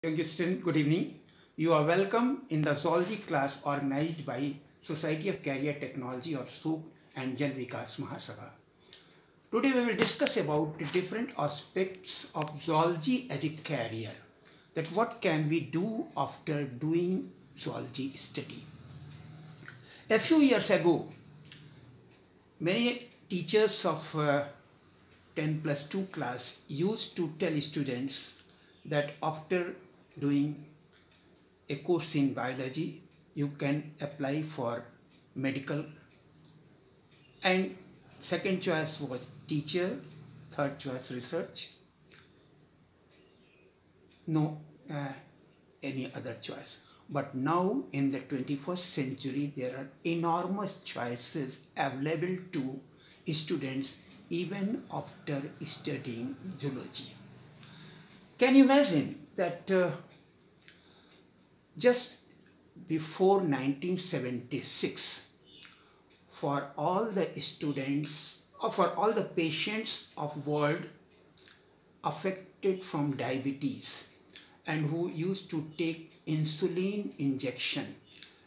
Young student, good evening. You are welcome in the zoology class organized by Society of Career Technology or SOOC and Jan Vikas Mahasabha. Today we will discuss about the different aspects of zoology as a career. That what can we do after doing zoology study. A few years ago, many teachers of 10+2 class used to tell students that after doing a course in biology, you can apply for medical, and second choice was teacher, third choice research, no any other choice. But now in the 21st century, there are enormous choices available to students even after studying zoology. Can you imagine that just before 1976, for all the students or for all the patients of world affected from diabetes and who used to take insulin injection,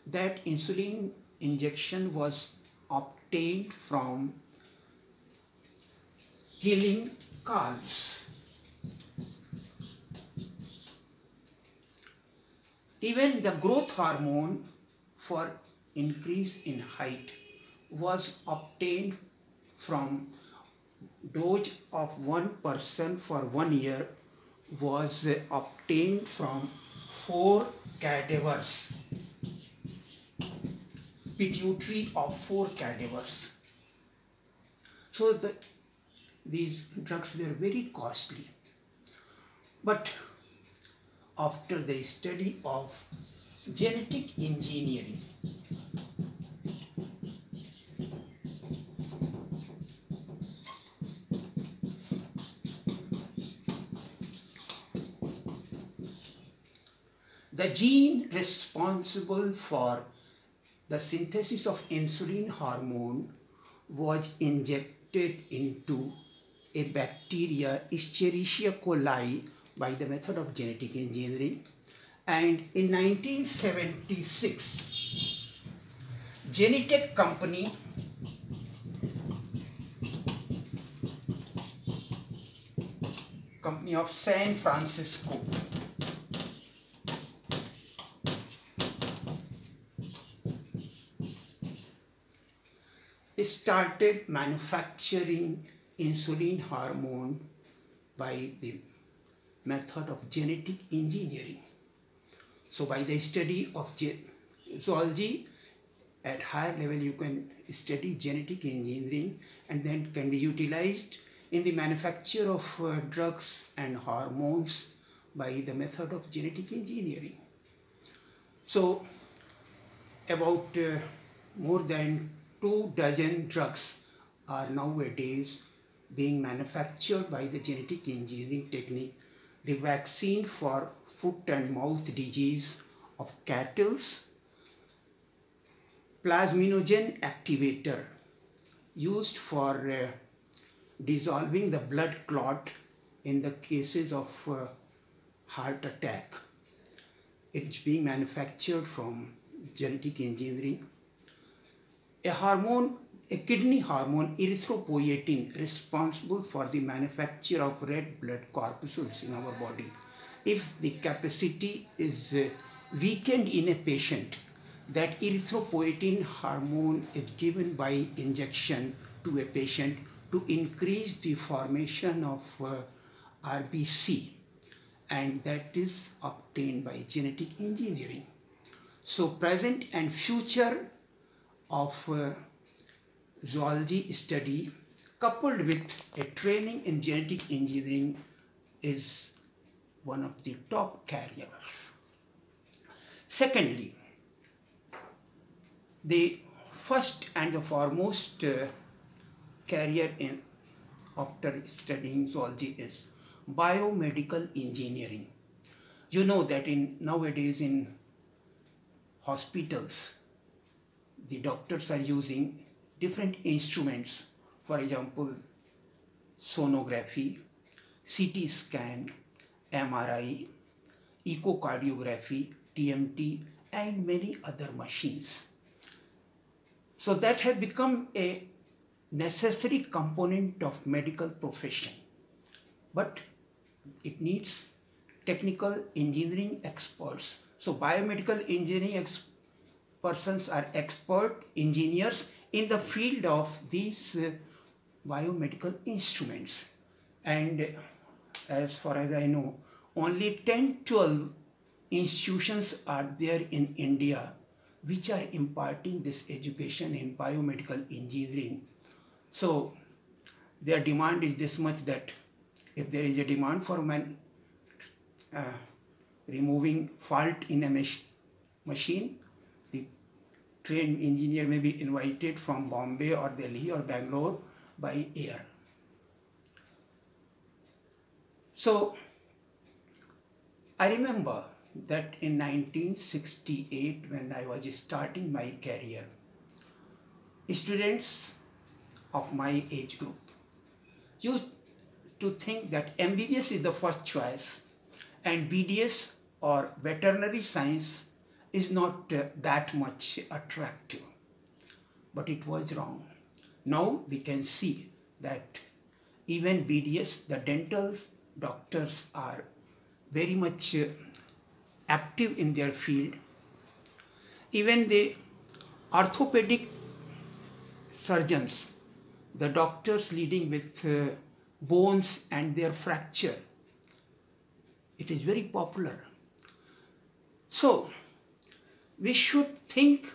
that insulin injection was obtained from killing calves. Even the growth hormone for increase in height was obtained from dose of one person for 1 year was obtained from 4 cadavers, pituitary of 4 cadavers. So these drugs were very costly. But after the study of genetic engineering, the gene responsible for the synthesis of insulin hormone was injected into a bacteria, Escherichia coli, by the method of genetic engineering. And in 1976, Genentech company of San Francisco started manufacturing insulin hormone by the method of genetic engineering. So by the study of zoology at higher level, you can study genetic engineering and then can be utilized in the manufacture of drugs and hormones by the method of genetic engineering. So about more than 24 drugs are nowadays being manufactured by the genetic engineering technique. The vaccine for foot and mouth disease of cattle, plasminogen activator used for dissolving the blood clot in the cases of heart attack. It's being manufactured from genetic engineering. A hormone, a kidney hormone, erythropoietin, responsible for the manufacture of red blood corpuscles in our body. If the capacity is weakened in a patient, that erythropoietin hormone is given by injection to a patient to increase the formation of RBC, and that is obtained by genetic engineering. So present and future of zoology study coupled with a training in genetic engineering is one of the top careers. Secondly, the first and the foremost career in after studying zoology is biomedical engineering. You know that nowadays in hospitals, the doctors are using different instruments, for example, sonography, CT scan, MRI, echocardiography, TMT, and many other machines. So that has become a necessary component of medical profession. But it needs technical engineering experts. So biomedical engineering persons are expert engineers in the field of these biomedical instruments. And as far as I know, only 10-12 institutions are there in India which are imparting this education in biomedical engineering. So their demand is this much that if there is a demand for removing fault in a machine, the trained engineer may be invited from Bombay or Delhi or Bangalore by air. So I remember that in 1968, when I was starting my career, students of my age group used to think that MBBS is the first choice and BDS or veterinary science is not that much attractive. But it was wrong. Now we can see that even BDS, the dental doctors are very much active in their field. Even the orthopedic surgeons, the doctors leading with bones and their fracture, it is very popular. So we should think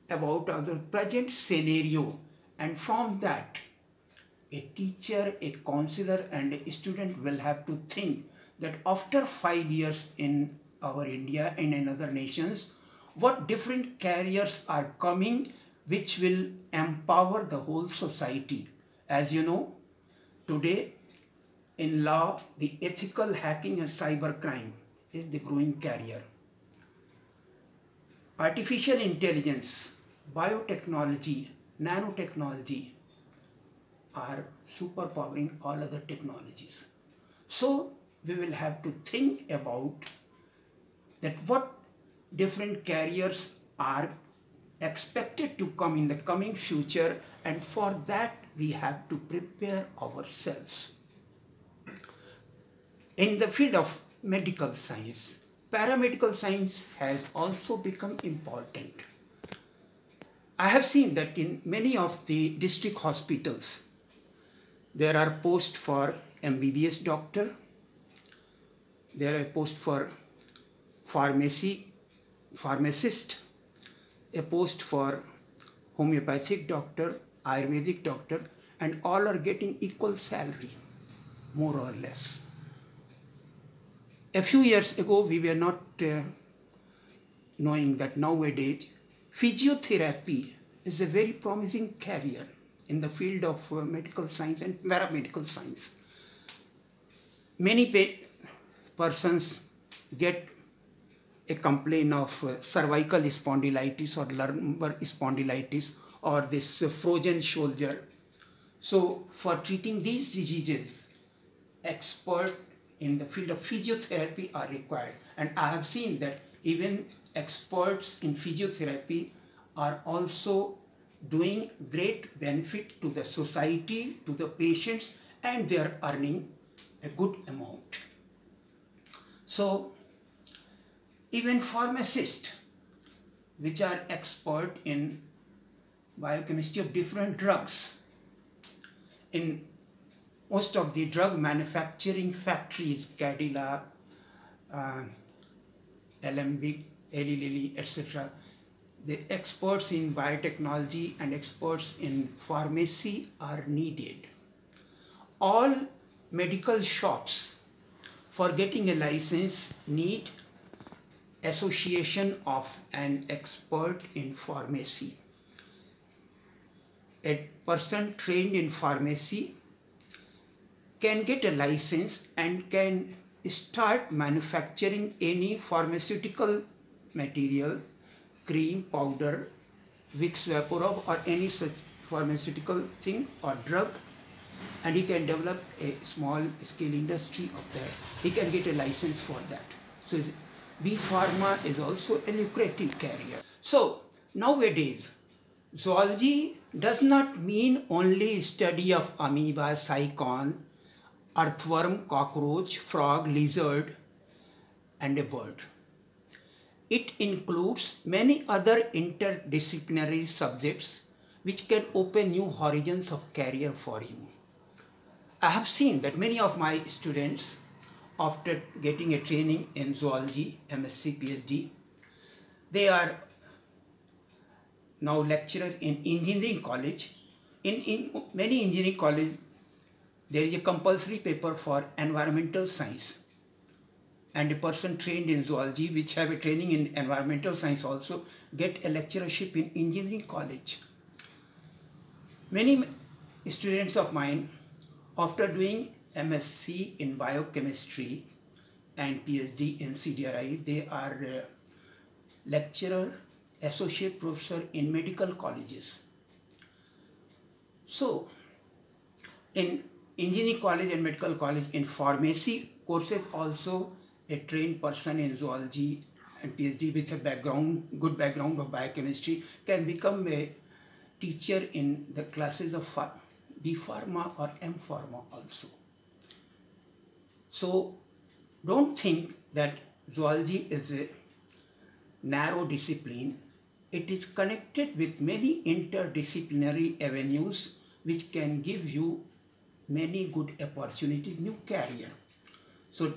about our present scenario, and from that a teacher, a counselor and a student will have to think that after 5 years in our India and in other nations, what different careers are coming which will empower the whole society. As you know, today in law, the ethical hacking and cybercrime is the growing career. Artificial intelligence, biotechnology, nanotechnology are superpowering all other technologies. So we will have to think about that what different careers are expected to come in the coming future, and for that we have to prepare ourselves. In the field of medical science, paramedical science has also become important. I have seen that in many of the district hospitals, there are posts for MBBS doctor, there are posts for pharmacist, a post for homeopathic doctor, Ayurvedic doctor, and all are getting equal salary, more or less. A few years ago, we were not knowing that nowadays physiotherapy is a very promising career in the field of medical science and paramedical science. Many persons get a complaint of cervical spondylitis or lumbar spondylitis or this frozen shoulder. So for treating these diseases, experts in the field of physiotherapy are required. And I have seen that even experts in physiotherapy are also doing great benefit to the society, to the patients, and they are earning a good amount. So even pharmacists, which are expert in biochemistry of different drugs, in most of the drug manufacturing factories, Cadila, Alembic, Eli Lilly, etc., the experts in biotechnology and experts in pharmacy are needed. All medical shops, for getting a license, need association of an expert in pharmacy. A person trained in pharmacy can get a license and can start manufacturing any pharmaceutical material, cream, powder, Vicks VapoRub or any such pharmaceutical thing or drug, and he can develop a small scale industry of that. He can get a license for that. So B Pharma is also a lucrative career. So nowadays, zoology does not mean only study of amoeba, cycon, earthworm, cockroach, frog, lizard, and a bird. It includes many other interdisciplinary subjects which can open new horizons of career for you. I have seen that many of my students, after getting a training in zoology, MSc, PhD, they are now lecturer in engineering college. In many engineering colleges, there is a compulsory paper for environmental science. And a person trained in zoology, which have a training in environmental science also, get a lecturership in engineering college. Many students of mine, after doing MSc in biochemistry and PhD in CDRI, they are lecturer, associate professor in medical colleges. So, in engineering college and medical college, in pharmacy courses also, a trained person in zoology and PhD with a good background of biochemistry can become a teacher in the classes of B Pharma or M Pharma also. So don't think that zoology is a narrow discipline. It is connected with many interdisciplinary avenues which can give you many good opportunities, new career. So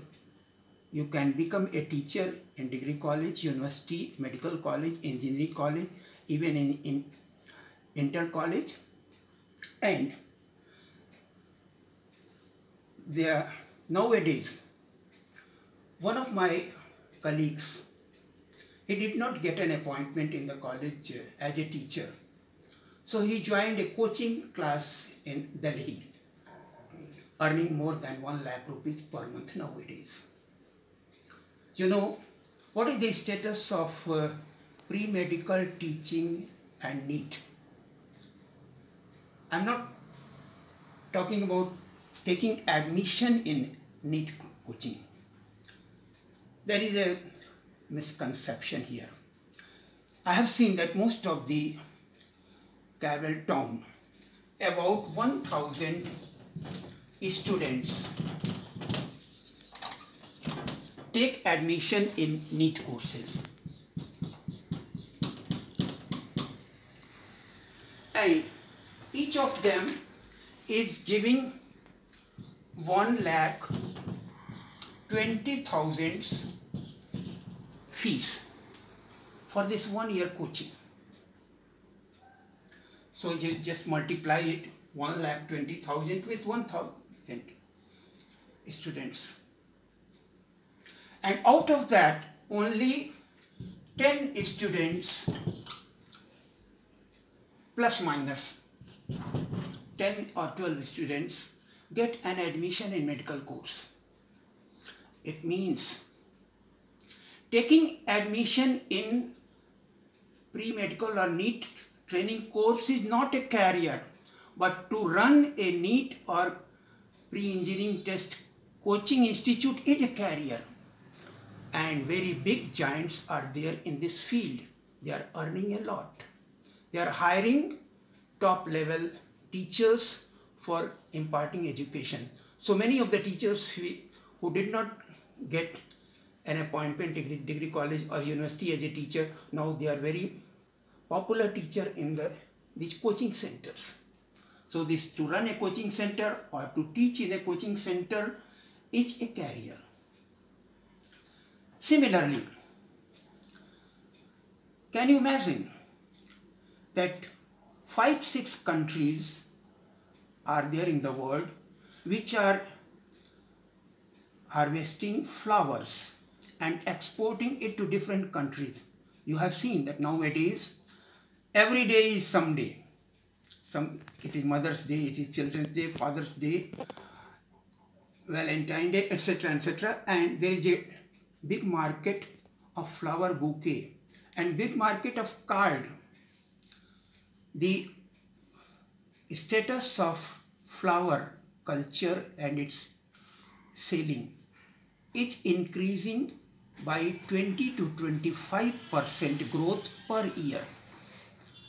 you can become a teacher in degree college, university, medical college, engineering college, even in inter college. And there nowadays, one of my colleagues, he did not get an appointment in the college as a teacher. So he joined a coaching class in Delhi, earning more than 1 lakh rupees per month nowadays. You know, what is the status of pre-medical teaching and NEET? I'm not talking about taking admission in NEET coaching. There is a misconception here. I have seen that most of the Carroll town, about 1,000 students take admission in NEET courses. And each of them is giving 1,20,000 fees for this 1 year coaching. So you just multiply it, 1,20,000 with 1,000 students. And out of that, only 10 students, plus minus 10 or 12 students, get an admission in medical course. It means taking admission in pre-medical or NEET training course is not a career, but to run a NEET or pre-engineering test coaching institute is a career. And very big giants are there in this field. They are earning a lot. They are hiring top level teachers for imparting education. So many of the teachers who did not get an appointment in degree college or university as a teacher, now they are very popular teacher in these coaching centers. So this, to run a coaching center or to teach in a coaching center is a career. Similarly, can you imagine that 5-6 countries are there in the world which are harvesting flowers and exporting it to different countries? You have seen that nowadays every day is some day. It is Mother's Day, it is Children's Day, Father's Day, Valentine's Day, etc., etc. And there is a big market of flower bouquet and big market of card. The status of flower culture and its selling is increasing by 20 to 25% growth per year,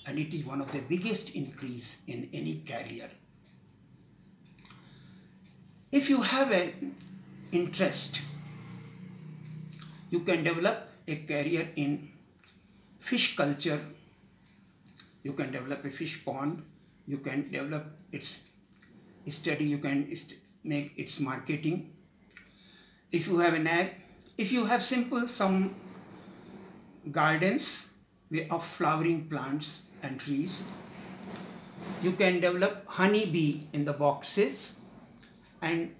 and it is one of the biggest increase in any career. If you have an interest, you can develop a career in fish culture, you can develop a fish pond, you can develop its study, you can make its marketing. If you have an ag, if you have some gardens of flowering plants and trees, you can develop honey bee in the boxes and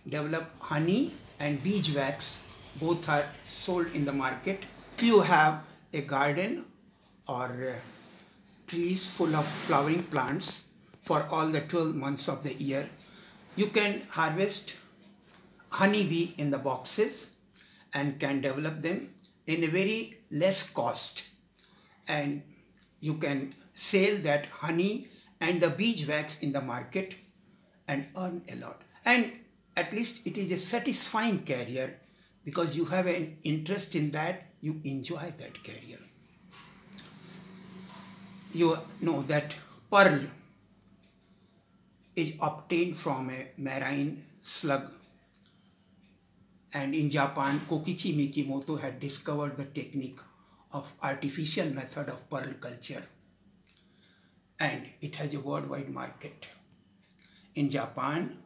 develop honey and beeswax. Both are sold in the market. If you have a garden or trees full of flowering plants for all the 12 months of the year, you can harvest honey bee in the boxes and can develop them in a very less cost, and you can sell that honey and the beeswax in the market and earn a lot. And at least it is a satisfying career because you have an interest in that, you enjoy that career. You know that pearl is obtained from a marine slug, and in Japan, Kokichi Mikimoto had discovered the technique of artificial method of pearl culture, and it has a worldwide market. In Japan,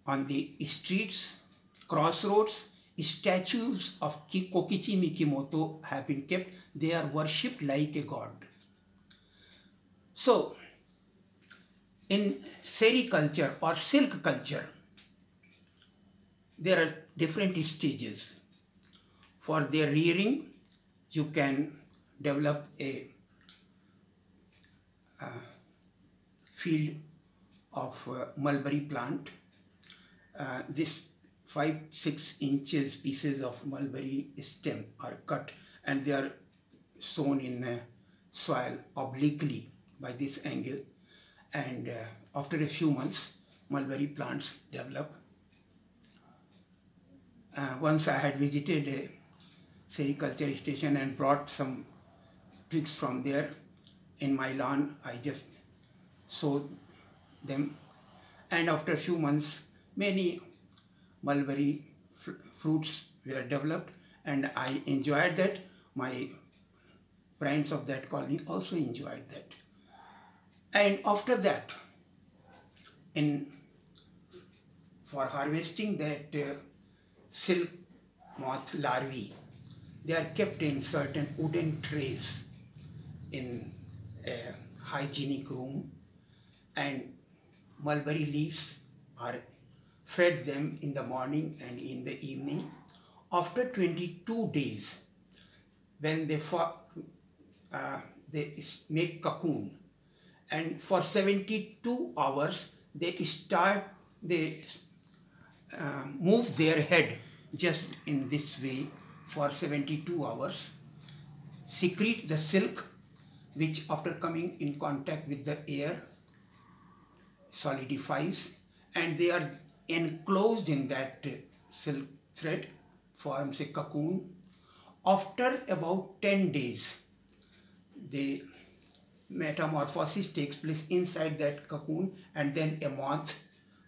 on the streets, crossroads, statues of Kokichi Mikimoto have been kept. They are worshipped like a god. So, in sericulture or silk culture, there are different stages. For their rearing, you can develop a field of mulberry plant. This 5-6 inches pieces of mulberry stem are cut and they are sown in soil obliquely by this angle, and after a few months mulberry plants develop. Once I had visited a sericulture station and brought some twigs from there. In my lawn, I just sowed them, and after a few months many mulberry fruits were developed, and I enjoyed that. My friends of that colony also enjoyed that. And after that, for harvesting that silk moth larvae, they are kept in certain wooden trays in a hygienic room, and mulberry leaves are fed them in the morning and in the evening. After 22 days, when they make cocoon, and for 72 hours they move their head just in this way for 72 hours, secrete the silk, which after coming in contact with the air solidifies, and they are enclosed in that silk thread, forms a cocoon. After about 10 days, the metamorphosis takes place inside that cocoon, and then a moth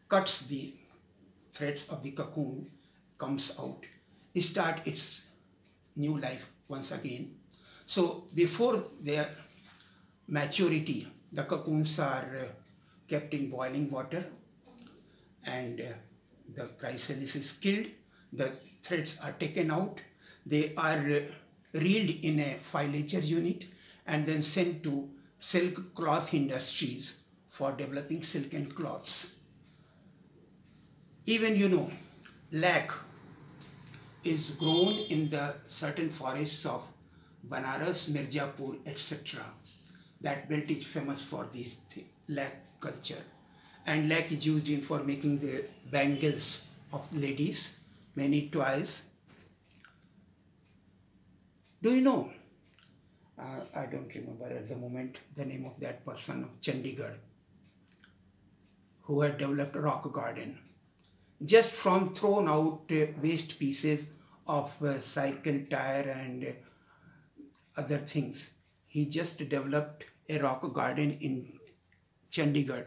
cuts the threads of the cocoon, comes out, start its new life once again. So before their maturity, the cocoons are kept in boiling water, and the chrysalis is killed, the threads are taken out, they are reeled in a filature unit and then sent to silk cloth industries for developing silken cloths. Even lac is grown in the certain forests of Banaras, Mirzapur, etc. That belt is famous for this lac culture, and lac is used for making the bangles of ladies, many toys. Do you know? I don't remember at the moment the name of that person of Chandigarh who had developed a rock garden just from thrown out waste pieces of cycle tire and other things. He just developed a rock garden in Chandigarh,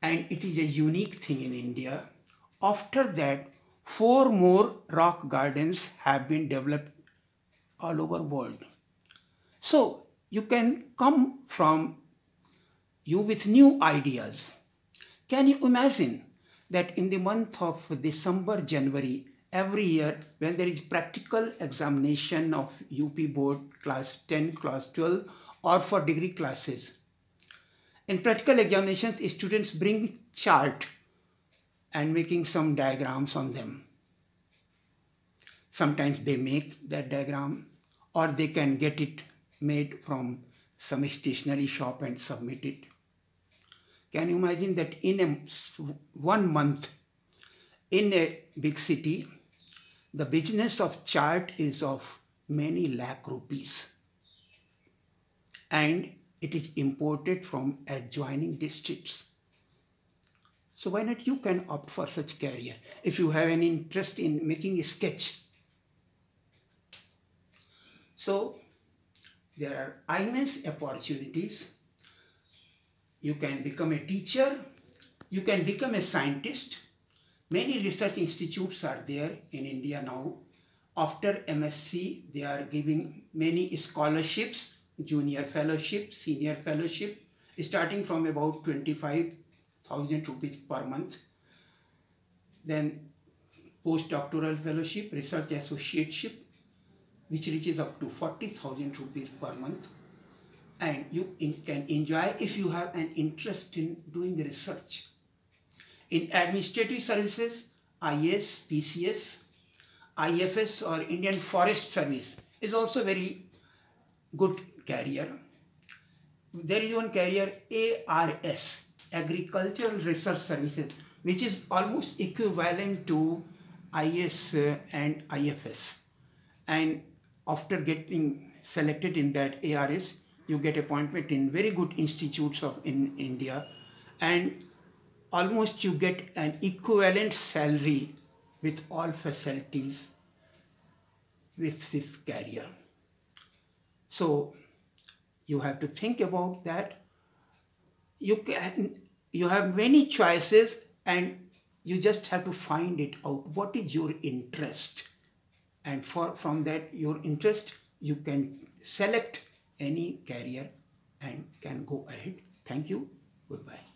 and it is a unique thing in India. After that, 4 more rock gardens have been developed all over world. So you can come from you with new ideas. Can you imagine that in the month of December, January, every year when there is practical examination of UP board class 10, class 12 or for degree classes, in practical examinations students bring chart and making some diagrams on them. Sometimes they make that diagram or they can get it made from some stationery shop and submit it. Can you imagine that in 1 month in a big city, the business of chart is of many lakh rupees and it is imported from adjoining districts. So why not you can opt for such career if you have an interest in making a sketch. So there are immense opportunities. You can become a teacher, you can become a scientist. Many research institutes are there in India now. After MSc, they are giving many scholarships, junior fellowship, senior fellowship, starting from about 25,000 rupees per month. Then postdoctoral fellowship, research associateship, which reaches up to 40,000 rupees per month. And you can enjoy if you have an interest in doing research. In administrative services, IAS, PCS, IFS or Indian Forest Service is also very good career. There is one career ARS, Agricultural Research Services, which is almost equivalent to IAS and IFS. And after getting selected in that ARS, you get appointment in very good institutes in India, and almost you get an equivalent salary with all facilities with this career. So you have to think about that. You have many choices and you just have to find it out. What is your interest? And from that your interest, you can select any career and can go ahead. Thank you. Goodbye.